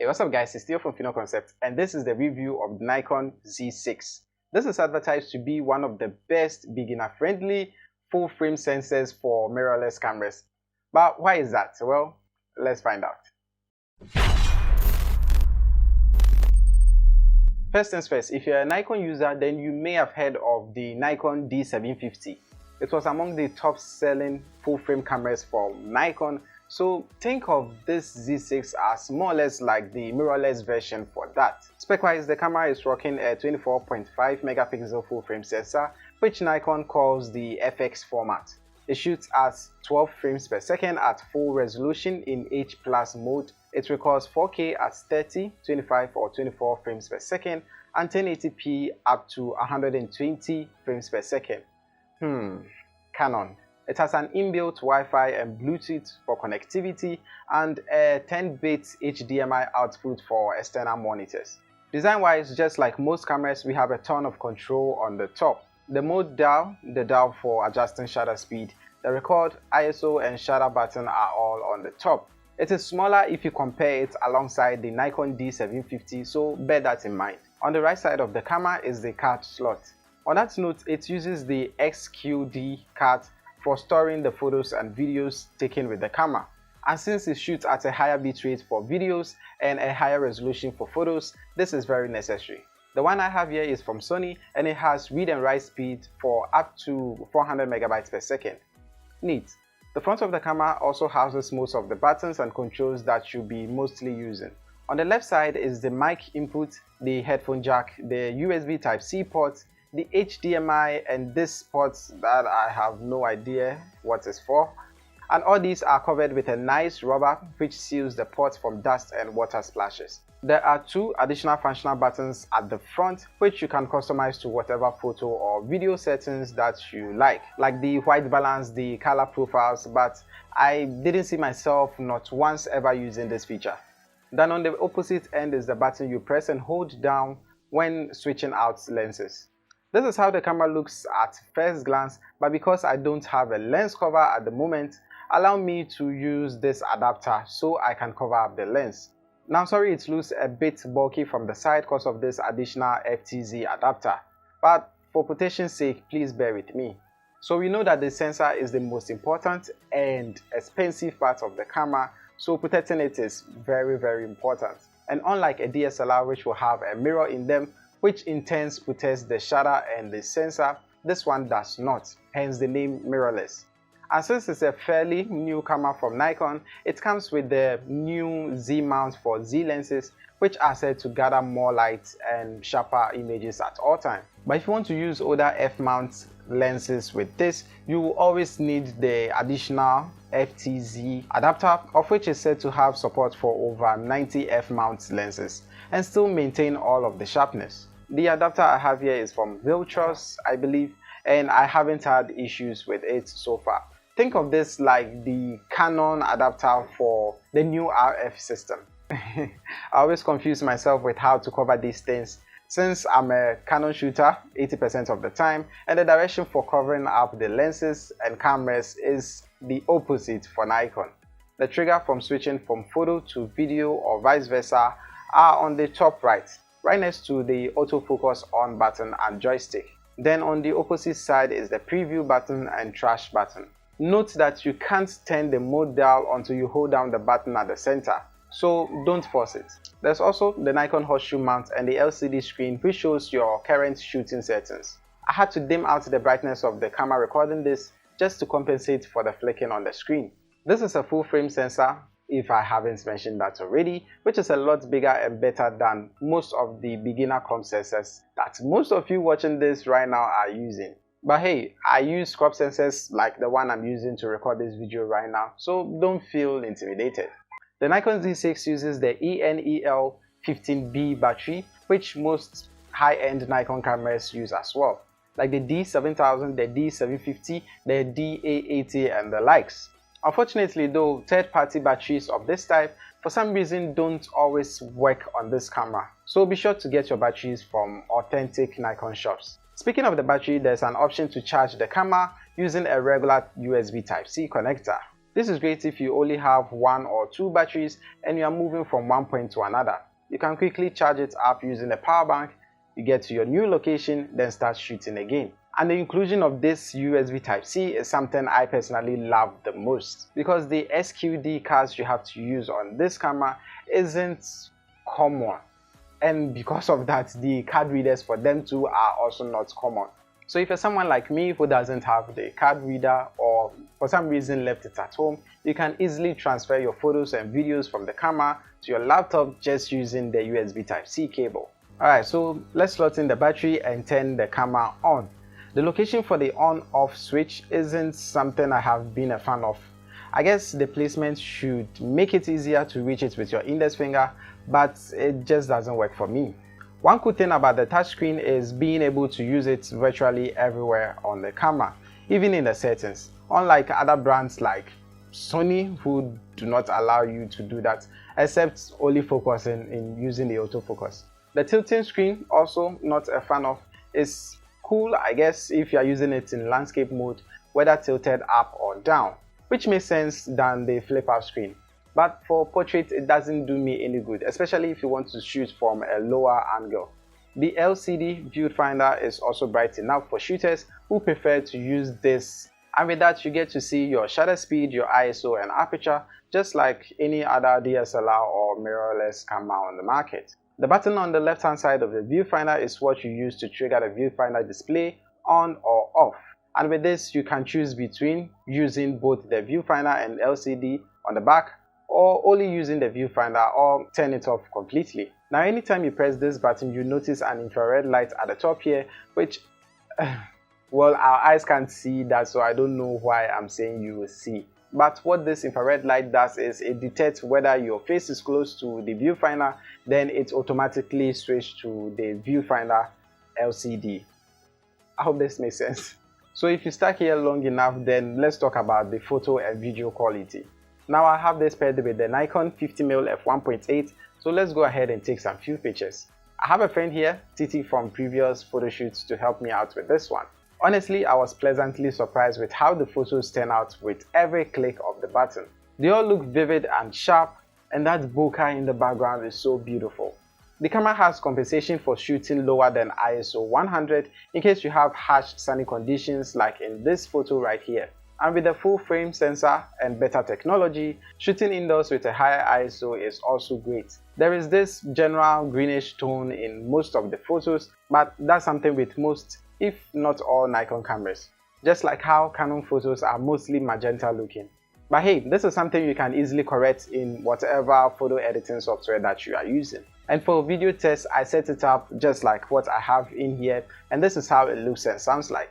Hey, what's up guys, it's Theo from Fino Concept, and this is the review of the Nikon Z6. This is advertised to be one of the best beginner-friendly full-frame sensors for mirrorless cameras. But why is that? Well, let's find out. First things first, if you're a Nikon user, then you may have heard of the Nikon D750. It was among the top-selling full-frame cameras from Nikon. So think of this Z6 as more or less like the mirrorless version for that. Spec-wise, the camera is rocking a 24.5 megapixel full-frame sensor, which Nikon calls the FX format. It shoots at 12 frames per second at full resolution in H+ mode. It records 4K at 30, 25 or 24 frames per second and 1080p up to 120 frames per second. Canon. It has an inbuilt Wi-Fi and Bluetooth for connectivity and a 10-bit HDMI output for external monitors. Design-wise, just like most cameras, we have a ton of control on the top. The mode dial, the dial for adjusting shutter speed, the record, ISO and shutter button are all on the top. It is smaller if you compare it alongside the Nikon D750, so bear that in mind. On the right side of the camera is the card slot. On that note, it uses the XQD card for storing the photos and videos taken with the camera. And since it shoots at a higher bitrate for videos and a higher resolution for photos, this is very necessary. The one I have here is from Sony and it has read and write speed for up to 400 megabytes per second. Neat. The front of the camera also houses most of the buttons and controls that you'll be mostly using. On the left side is the mic input, the headphone jack, the USB Type-C port, the HDMI and this port that I have no idea what it's for. And all these are covered with a nice rubber which seals the port from dust and water splashes. There are two additional functional buttons at the front which you can customize to whatever photo or video settings that you like the white balance, the color profiles, but I didn't see myself not once ever using this feature. Then on the opposite end is the button you press and hold down when switching out lenses. This is how the camera looks at first glance, but because I don't have a lens cover at the moment, allow me to use this adapter so I can cover up the lens. Now sorry it looks a bit bulky from the side because of this additional FTZ adapter, but for protection's sake, please bear with me. So we know that the sensor is the most important and expensive part of the camera, so protecting it is very important. And unlike a DSLR which will have a mirror in them, which in turn protects the shutter and the sensor, this one does not, hence the name mirrorless. And since it's a fairly new camera from Nikon, it comes with the new Z mount for Z lenses, which are said to gather more light and sharper images at all times. But if you want to use older f-mount lenses with this, you will always need the additional FTZ adapter, of which is said to have support for over 90 f-mount lenses and still maintain all of the sharpness. The adapter I have here is from Viltross, I believe, and I haven't had issues with it so far. Think of this like the Canon adapter for the new RF system. I always confuse myself with how to cover these things since I'm a Canon shooter 80% of the time, and the direction for covering up the lenses and cameras is the opposite for Nikon. The trigger from switching from photo to video or vice versa are on the top right next to the autofocus on button and joystick. Then on the opposite side is the preview button and trash button. Note that you can't turn the mode dial until you hold down the button at the center, so don't force it. There's also the Nikon horseshoe mount and the LCD screen which shows your current shooting settings. I had to dim out the brightness of the camera recording this just to compensate for the flicking on the screen. This is a full frame sensor, if I haven't mentioned that already, which is a lot bigger and better than most of the beginner crop sensors that most of you watching this right now are using. But hey, I use crop sensors like the one I'm using to record this video right now, so don't feel intimidated. The Nikon Z6 uses the ENEL15B battery, which most high-end Nikon cameras use as well, like the D7000, the D750, the DA80 and the likes. Unfortunately though, third-party batteries of this type for some reason don't always work on this camera, so be sure to get your batteries from authentic Nikon shops. Speaking of the battery, there's an option to charge the camera using a regular USB Type-C connector. This is great if you only have one or two batteries and you are moving from one point to another. You can quickly charge it up using a power bank, you get to your new location, then start shooting again. And the inclusion of this USB Type-C is something I personally love the most, because the SQD cards you have to use on this camera isn't common, and because of that the card readers for them too are also not common. So if you're someone like me who doesn't have the card reader or for some reason left it at home, you can easily transfer your photos and videos from the camera to your laptop just using the USB Type-C cable. Alright, so let's slot in the battery and turn the camera on. The location for the on-off switch isn't something I have been a fan of. I guess the placement should make it easier to reach it with your index finger, but it just doesn't work for me. One cool thing about the touchscreen is being able to use it virtually everywhere on the camera, even in the settings, unlike other brands like Sony, who do not allow you to do that, except only focusing in using the autofocus. The tilting screen, also not a fan of, is cool I guess if you are using it in landscape mode, whether tilted up or down, which makes sense than the flip out screen. But for portrait it doesn't do me any good, especially if you want to shoot from a lower angle. The LCD viewfinder is also bright enough for shooters who prefer to use this, and with that you get to see your shutter speed, your ISO and aperture, just like any other DSLR or mirrorless camera on the market. The button on the left hand side of the viewfinder is what you use to trigger the viewfinder display on or off, and with this you can choose between using both the viewfinder and LCD on the back, or only using the viewfinder, or turn it off completely. Now anytime you press this button you notice an infrared light at the top here, which well, our eyes can't see that, so I don't know why I'm saying you will see. But what this infrared light does is it detects whether your face is close to the viewfinder, then it automatically switches to the viewfinder LCD. I hope this makes sense. So if you stuck here long enough, then let's talk about the photo and video quality. Now I have this paired with the Nikon 50mm f1.8, so let's go ahead and take some few pictures. I have a friend here, Titi from previous photo shoots, to help me out with this one. Honestly, I was pleasantly surprised with how the photos turn out with every click of the button. They all look vivid and sharp, and that bokeh in the background is so beautiful. The camera has compensation for shooting lower than ISO 100 in case you have harsh sunny conditions like in this photo right here. And with the full frame sensor and better technology, shooting indoors with a higher ISO is also great. There is this general greenish tone in most of the photos, but that's something with most, if not all, Nikon cameras. Just like how Canon photos are mostly magenta looking. But hey, this is something you can easily correct in whatever photo editing software that you are using. And for video test, I set it up just like what I have in here, and this is how it looks and sounds like.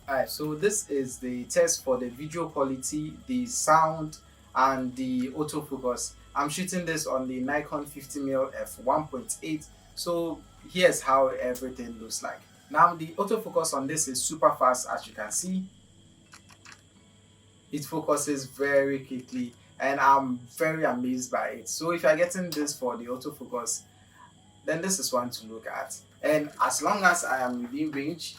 Alright, so this is the test for the video quality, the sound, and the autofocus. I'm shooting this on the Nikon 50mm f1.8, so here's how everything looks like. Now the autofocus on this is super fast, as you can see. It focuses very quickly and I'm very amazed by it. So if you're getting this for the autofocus, then this is one to look at. And as long as I am within range,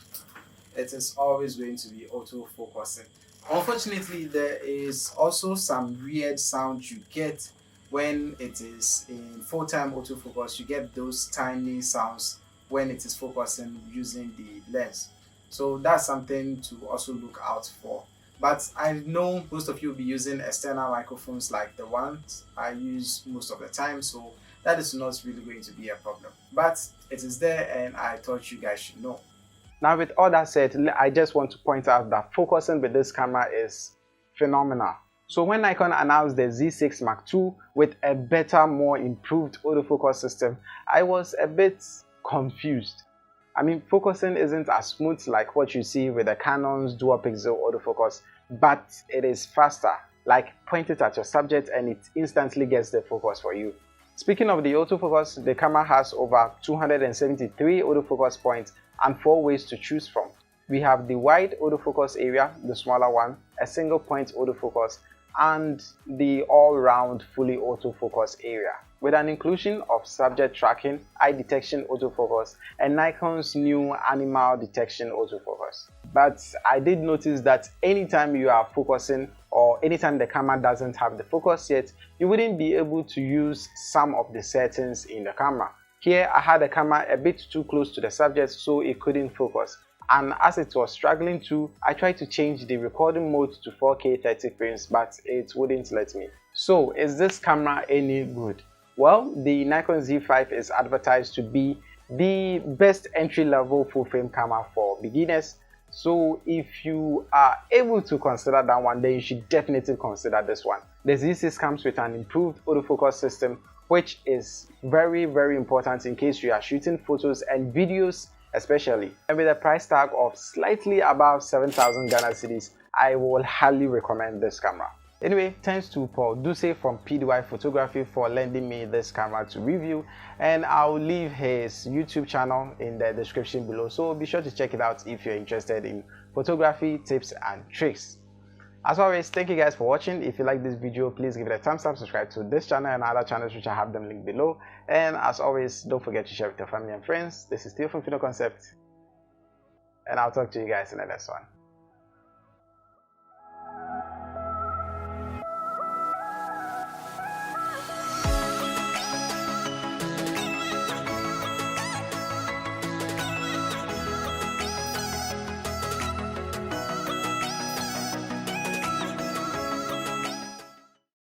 it is always going to be auto-focusing. Unfortunately, there is also some weird sound you get when it is in full-time autofocus. You get those tiny sounds when it is focusing using the lens. So that's something to also look out for. But I know most of you will be using external microphones like the ones I use most of the time, so that is not really going to be a problem. But it is there and I thought you guys should know. Now with all that said, I just want to point out that focusing with this camera is phenomenal. So when Nikon announced the Z6 Mark II with a better, more improved autofocus system, I was a bit confused. I mean, focusing isn't as smooth like what you see with the Canon's dual pixel autofocus, but it is faster. Like, point it at your subject and it instantly gets the focus for you. Speaking of the autofocus, the camera has over 273 autofocus points and 4 ways to choose from. We have the wide autofocus area, the smaller one, a single point autofocus, and the all-round fully autofocus area, with an inclusion of subject tracking, eye detection autofocus, and Nikon's new animal detection autofocus. But I did notice that anytime you are focusing or anytime the camera doesn't have the focus yet, you wouldn't be able to use some of the settings in the camera. Here I had the camera a bit too close to the subject, so it couldn't focus, and as it was struggling to, I tried to change the recording mode to 4K 30 frames, but it wouldn't let me. So is this camera any good? Well, the Nikon Z6 is advertised to be the best entry-level full-frame camera for beginners. So if you are able to consider that one, then you should definitely consider this one. The Z6 comes with an improved autofocus system, which is very important in case you are shooting photos and videos especially. And with a price tag of slightly above 7,000 Ghana cedis, I will highly recommend this camera. Anyway, thanks to Paul Duse from PDY Photography for lending me this camera to review, and I'll leave his YouTube channel in the description below, so be sure to check it out if you're interested in photography tips and tricks. As always, thank you guys for watching. If you like this video, please give it a thumbs up, subscribe to this channel and other channels which I have them linked below, and as always, don't forget to share with your family and friends. This is Theo from Fino Concept, and I'll talk to you guys in the next one.